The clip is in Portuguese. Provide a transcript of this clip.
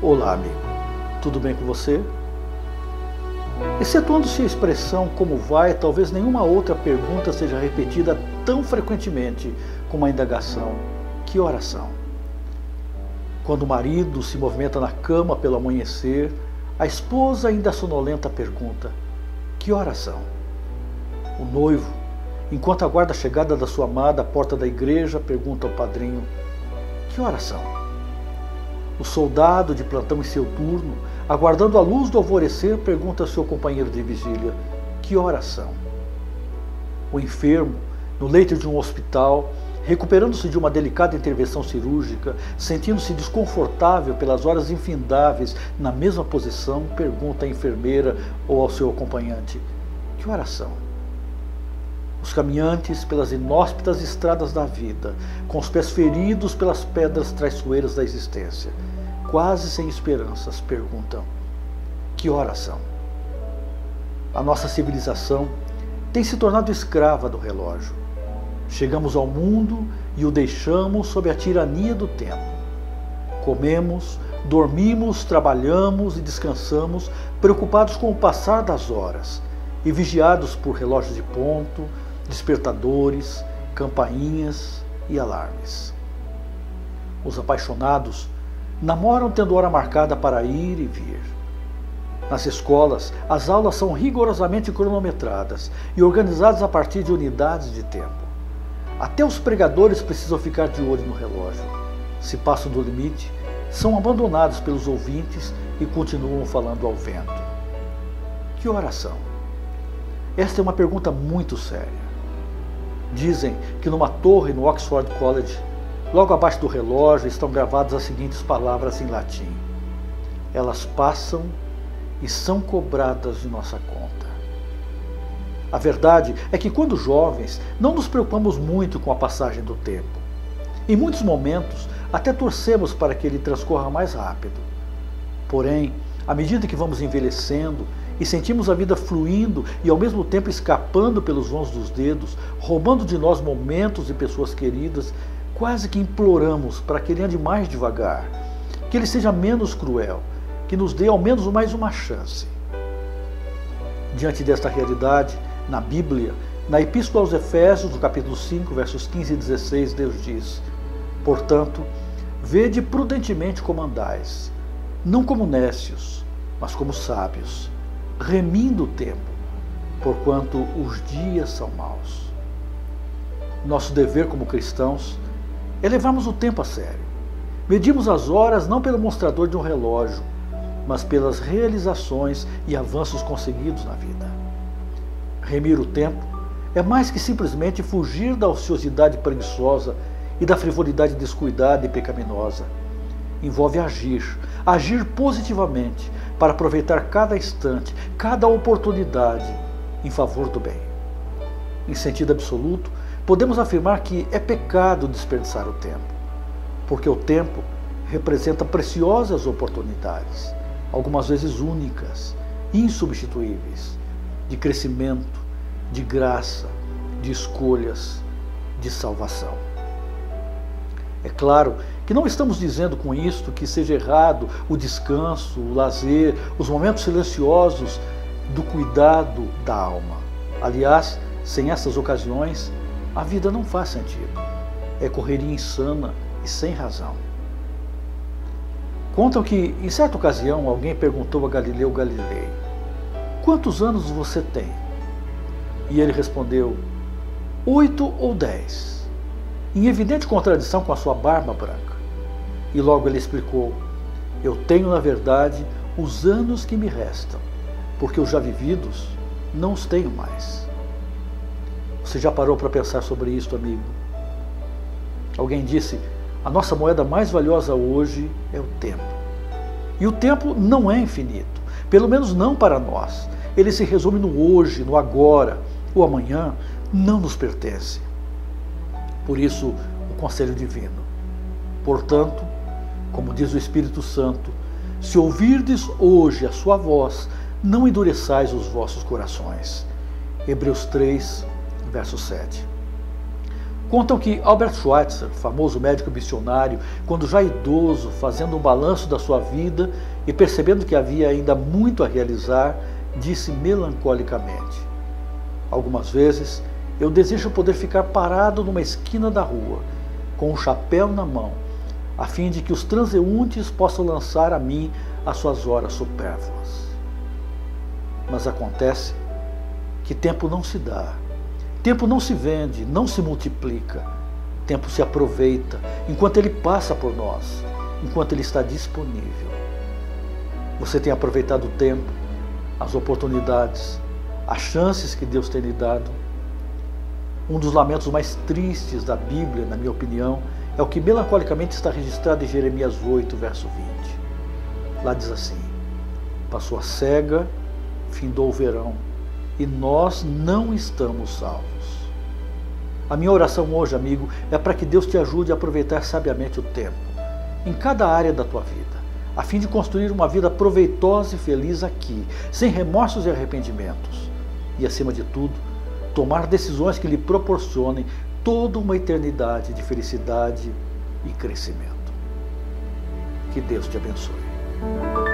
Olá, amigo. Tudo bem com você? Excetuando-se a expressão "como vai", talvez nenhuma outra pergunta seja repetida tão frequentemente como a indagação "que horas são?". Quando o marido se movimenta na cama pelo amanhecer, a esposa, ainda sonolenta, pergunta: "que horas são?". O noivo, enquanto aguarda a chegada da sua amada à porta da igreja, pergunta ao padrinho: "que horas são?". O soldado de plantão em seu turno, aguardando a luz do alvorecer, pergunta ao seu companheiro de vigília: "que horas são?". O enfermo, no leito de um hospital, recuperando-se de uma delicada intervenção cirúrgica, sentindo-se desconfortável pelas horas infindáveis na mesma posição, pergunta à enfermeira ou ao seu acompanhante: "que horas são?". Os caminhantes pelas inóspitas estradas da vida, com os pés feridos pelas pedras traiçoeiras da existência, quase sem esperanças, perguntam: "que horas são?". A nossa civilização tem se tornado escrava do relógio. Chegamos ao mundo e o deixamos sob a tirania do tempo. Comemos, dormimos, trabalhamos e descansamos, preocupados com o passar das horas e vigiados por relógios de ponto, despertadores, campainhas e alarmes. Os apaixonados namoram tendo hora marcada para ir e vir. Nas escolas, as aulas são rigorosamente cronometradas e organizadas a partir de unidades de tempo. Até os pregadores precisam ficar de olho no relógio. Se passam do limite, são abandonados pelos ouvintes e continuam falando ao vento. Que horas são? Esta é uma pergunta muito séria. Dizem que numa torre no Oxford College, logo abaixo do relógio, estão gravadas as seguintes palavras em latim: "elas passam e são cobradas de nossa conta". A verdade é que, quando jovens, não nos preocupamos muito com a passagem do tempo. Em muitos momentos, até torcemos para que ele transcorra mais rápido. Porém, à medida que vamos envelhecendo e sentimos a vida fluindo e ao mesmo tempo escapando pelos vãos dos dedos, roubando de nós momentos e pessoas queridas, quase que imploramos para que ele ande mais devagar, que ele seja menos cruel, que nos dê ao menos mais uma chance. Diante desta realidade, na Bíblia, na Epístola aos Efésios, no capítulo 5, versos 15 e 16, Deus diz: "portanto, vede prudentemente como andais, não como nécios, mas como sábios, remindo o tempo, porquanto os dias são maus". Nosso dever como cristãos é levarmos o tempo a sério. Medimos as horas não pelo mostrador de um relógio, mas pelas realizações e avanços conseguidos na vida. Remir o tempo é mais que simplesmente fugir da ociosidade preguiçosa e da frivolidade descuidada e pecaminosa. Envolve agir positivamente para aproveitar cada instante, cada oportunidade em favor do bem. Em sentido absoluto, podemos afirmar que é pecado desperdiçar o tempo, porque o tempo representa preciosas oportunidades, algumas vezes únicas, insubstituíveis, de crescimento, de graça, de escolhas, de salvação. É claro que não estamos dizendo com isto que seja errado o descanso, o lazer, os momentos silenciosos do cuidado da alma. Aliás, sem essas ocasiões, a vida não faz sentido. É correria insana e sem razão. Contam que, em certa ocasião, alguém perguntou a Galileu Galilei: "quantos anos você tem?" E ele respondeu: 8 ou 10, em evidente contradição com a sua barba branca. E logo ele explicou: "eu tenho, na verdade, os anos que me restam, porque os já vividos não os tenho mais". Você já parou para pensar sobre isso, amigo? Alguém disse: a nossa moeda mais valiosa hoje é o tempo. E o tempo não é infinito, pelo menos não para nós. Ele se resume no hoje, no agora. O amanhã não nos pertence. Por isso, o conselho divino: portanto, como diz o Espírito Santo, se ouvirdes hoje a sua voz, não endureçais os vossos corações. Hebreus 3, verso 7. Contam que Albert Schweitzer, famoso médico missionário, quando já idoso, fazendo um balanço da sua vida e percebendo que havia ainda muito a realizar, disse melancolicamente: algumas vezes eu desejo poder ficar parado numa esquina da rua, com um chapéu na mão, a fim de que os transeuntes possam lançar a mim as suas horas supérfluas. Mas acontece que tempo não se dá, tempo não se vende, não se multiplica, tempo se aproveita enquanto ele passa por nós, enquanto ele está disponível. Você tem aproveitado o tempo, as oportunidades, as chances que Deus tem lhe dado? Um dos lamentos mais tristes da Bíblia, na minha opinião, é o que melancolicamente está registrado em Jeremias 8, verso 20. Lá diz assim: passou a cega, findou o verão, e nós não estamos salvos. A minha oração hoje, amigo, é para que Deus te ajude a aproveitar sabiamente o tempo, em cada área da tua vida, a fim de construir uma vida proveitosa e feliz aqui, sem remorsos e arrependimentos. E, acima de tudo, tomar decisões que lhe proporcionem toda uma eternidade de felicidade e crescimento. Que Deus te abençoe.